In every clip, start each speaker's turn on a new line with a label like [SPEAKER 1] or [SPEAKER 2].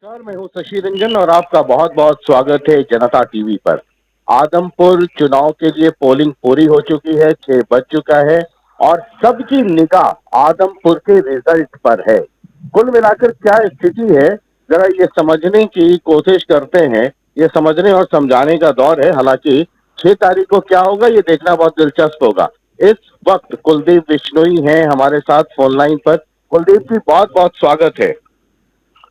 [SPEAKER 1] नमस्कार, मैं हूं शशि रंजन और आपका बहुत बहुत स्वागत है जनता टीवी पर। आदमपुर चुनाव के लिए पोलिंग पूरी हो चुकी है, 6 बज चुका है और सबकी निगाह आदमपुर के रिजल्ट पर है। कुल मिलाकर क्या स्थिति है, जरा ये समझने की कोशिश करते हैं। ये समझने और समझाने का दौर है। हालांकि 6 तारीख को क्या होगा ये देखना बहुत दिलचस्प होगा। इस वक्त कुलदीप बिश्नोई हैं हमारे साथ फोन लाइन पर। कुलदीप जी, बहुत बहुत स्वागत है।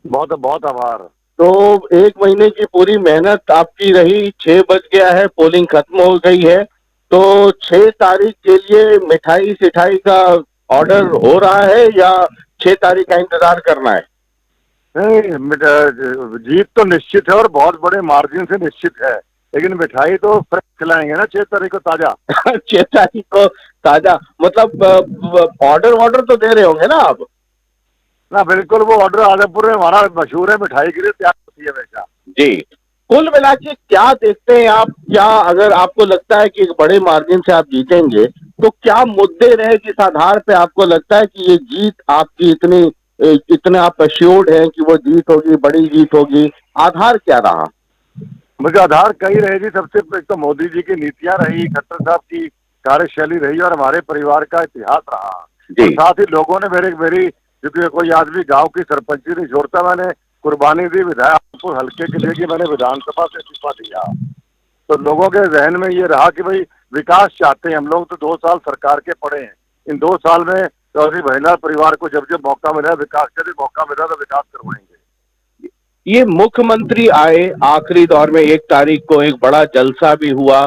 [SPEAKER 2] बहुत बहुत आभार।
[SPEAKER 1] तो 1 महीने की पूरी मेहनत आपकी रही, 6 बज गया है, पोलिंग खत्म हो गई है। तो 6 तारीख के लिए मिठाई सिठाई का ऑर्डर हो रहा है या 6 तारीख का इंतजार करना है?
[SPEAKER 2] नहीं, जीत तो निश्चित है और बहुत बड़े मार्जिन से निश्चित है, लेकिन मिठाई तो फ्रेश खिलाएंगे ना 6 तारीख को ताजा।
[SPEAKER 1] 6 तारीख को ताजा मतलब ऑर्डर ऑर्डर तो दे रहे होंगे ना आप?
[SPEAKER 2] ना बिल्कुल, वो ऑर्डर आदमपुर में हमारा मशहूर है, मिठाई के लिए तैयार होती है हमेशा।
[SPEAKER 1] जी, कुल मिला के क्या देखते हैं आप? क्या अगर आपको लगता है कि एक बड़े मार्जिन से आप जीतेंगे तो क्या मुद्दे रहे जिस आधार पे आपको लगता है कि ये जीत आपकी इतने आप एश्योर्ड हैं कि वो जीत होगी, बड़ी जीत होगी? आधार क्या रहा?
[SPEAKER 2] मुझे आधार कई रहेगी। सबसे एक तो मोदी जी की नीतियां रही, खट्टर साहब की कार्यशैली रही और हमारे परिवार का इतिहास रहा। और साथ ही लोगों ने मेरी क्योंकि कोई आदमी गांव की सरपंची नहीं छोड़ता, मैंने कुर्बानी दी विधायक हल्के के लिए कि मैंने विधानसभा से इस्तीफा दिया। तो लोगों के जहन में ये रहा कि भाई विकास चाहते हैं हम लोग। तो 2 साल सरकार के पड़े हैं, इन 2 साल में चौधरी भाईलाल परिवार को जब जब मौका मिला, विकास का भी मौका मिला तो विकास करवाएंगे।
[SPEAKER 1] ये मुख्यमंत्री आए आखिरी दौर में, 1 तारीख को एक बड़ा जलसा भी हुआ,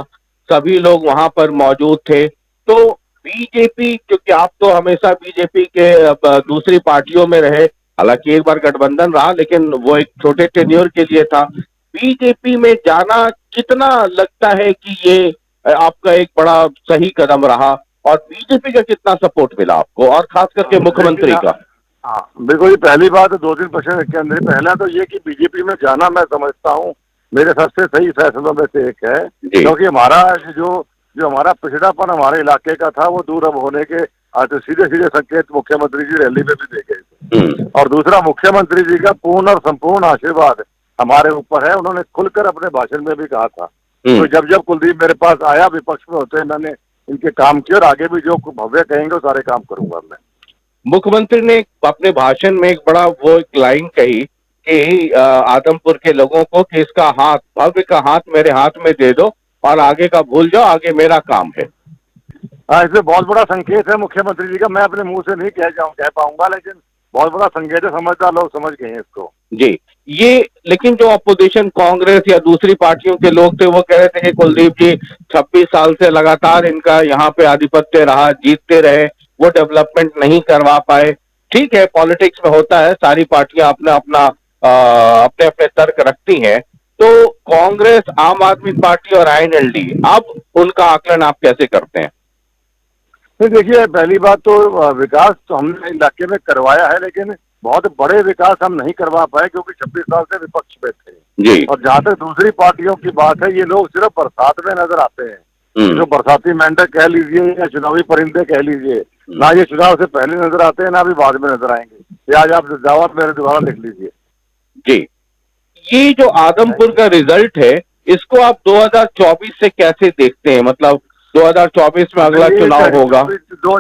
[SPEAKER 1] सभी लोग वहां पर मौजूद थे। तो बीजेपी, क्योंकि आप तो हमेशा बीजेपी के दूसरी पार्टियों में रहे, हालांकि एक बार गठबंधन रहा लेकिन वो एक छोटे टेन्योर के लिए था। बीजेपी में जाना कितना लगता है कि ये आपका एक बड़ा सही कदम रहा और बीजेपी का कितना सपोर्ट मिला आपको और खास करके मुख्यमंत्री का?
[SPEAKER 2] हाँ बिल्कुल, ये पहली बात है। 2-3 प्रश्न के अंदर पहला तो ये कि बीजेपी में जाना मैं समझता हूँ मेरे सबसे सही फैसलों में से एक है, क्योंकि हमारा जो हमारा पिछड़ापन हमारे इलाके का था वो दूर अब होने के आज सीधे सीधे संकेत मुख्यमंत्री जी रैली में भी देखे थे। और दूसरा, मुख्यमंत्री जी का पूर्ण और संपूर्ण आशीर्वाद हमारे ऊपर है। उन्होंने खुलकर अपने भाषण में भी कहा था। तो जब जब कुलदीप मेरे पास आया विपक्ष में होते, मैंने इनके काम किए और आगे भी जो भव्य कहेंगे वो सारे काम करूंगा मैं।
[SPEAKER 1] मुख्यमंत्री ने अपने भाषण में एक बड़ा वो एक लाइन कही कि आदमपुर के लोगों को कि इसका हाथ, भव्य का हाथ मेरे हाथ में दे दो और आगे का भूल जाओ, आगे मेरा काम है।
[SPEAKER 2] हाँ, इसमें बहुत बड़ा संकेत है मुख्यमंत्री जी का। मैं अपने मुंह से नहीं कह पाऊंगा, लेकिन बहुत बड़ा संकेत है। समझदार लोग समझ गए हैं इसको।
[SPEAKER 1] जी, ये लेकिन जो अपोजिशन कांग्रेस या दूसरी पार्टियों के लोग थे वो कह रहे थे कि कुलदीप जी 26 साल से लगातार इनका यहाँ पे आधिपत्य रहा, जीतते रहे, वो डेवलपमेंट नहीं करवा पाए। ठीक है, पॉलिटिक्स में होता है, सारी पार्टियां अपने अपने तर्क रखती हैं। तो कांग्रेस, आम आदमी पार्टी और आईएनएलडी, अब उनका आकलन आप कैसे करते हैं?
[SPEAKER 2] नहीं, देखिए, पहली बात तो विकास तो हमने इलाके में करवाया है, लेकिन बहुत बड़े विकास हम नहीं करवा पाए क्योंकि 26 साल से विपक्ष में थे
[SPEAKER 1] जी।
[SPEAKER 2] और जहाँ तक दूसरी पार्टियों की बात है, ये लोग सिर्फ बरसात में नजर आते हैं। जो बरसाती मेंढक कह लीजिए या चुनावी परिंदे कह लीजिए, ना ये चुनाव से पहले नजर आते हैं ना भी बाद में नजर आएंगे। ये आज आप दावा मेरे दोबारा लिख लीजिए।
[SPEAKER 1] जी, ये जो आदमपुर का रिजल्ट है, इसको आप 2024 से कैसे देखते हैं? मतलब 2024 में अगला चुनाव होगा।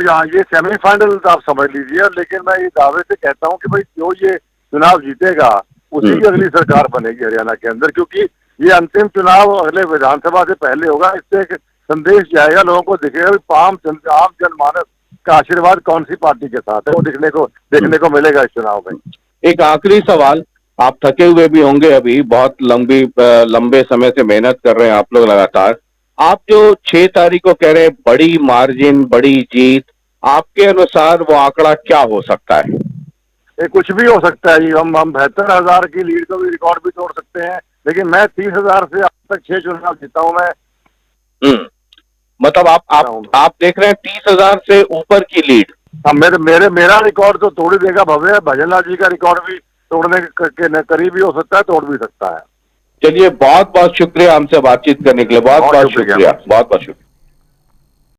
[SPEAKER 2] यहाँ ये सेमीफाइनल आप समझ लीजिए, लेकिन मैं ये दावे से कहता हूँ कि भाई जो ये चुनाव जीतेगा उसी की अगली सरकार बनेगी हरियाणा के अंदर, क्योंकि ये अंतिम चुनाव अगले विधानसभा से पहले होगा। इससे एक संदेश जाएगा, लोगों को दिखेगा आम जनमानस का आशीर्वाद कौन सी पार्टी के साथ है, वो देखने को मिलेगा इस चुनाव में।
[SPEAKER 1] एक आखिरी सवाल, आप थके हुए भी होंगे, अभी बहुत लंबे समय से मेहनत कर रहे हैं आप लोग लगातार। आप जो 6 तारीख को कह रहे हैं बड़ी मार्जिन, बड़ी जीत, आपके अनुसार वो आंकड़ा क्या हो सकता है?
[SPEAKER 2] ये कुछ भी हो सकता है। हम 72,000 की लीड को भी रिकॉर्ड भी तोड़ सकते हैं, लेकिन मैं 30,000 से अब तक 6 चुनाव जीता हूँ मैं।
[SPEAKER 1] मतलब आप देख रहे हैं 30,000 से ऊपर की लीड?
[SPEAKER 2] हाँ, मेरा रिकॉर्ड तो तोड़ ही देगा भव्य। भजनलाल जी का रिकॉर्ड भी तोड़ने के करीब भी हो सकता है, तोड़ भी सकता है।
[SPEAKER 1] चलिए, बहुत बहुत शुक्रिया हमसे बातचीत करने के लिए। बहुत बहुत शुक्रिया, बहुत बहुत शुक्रिया।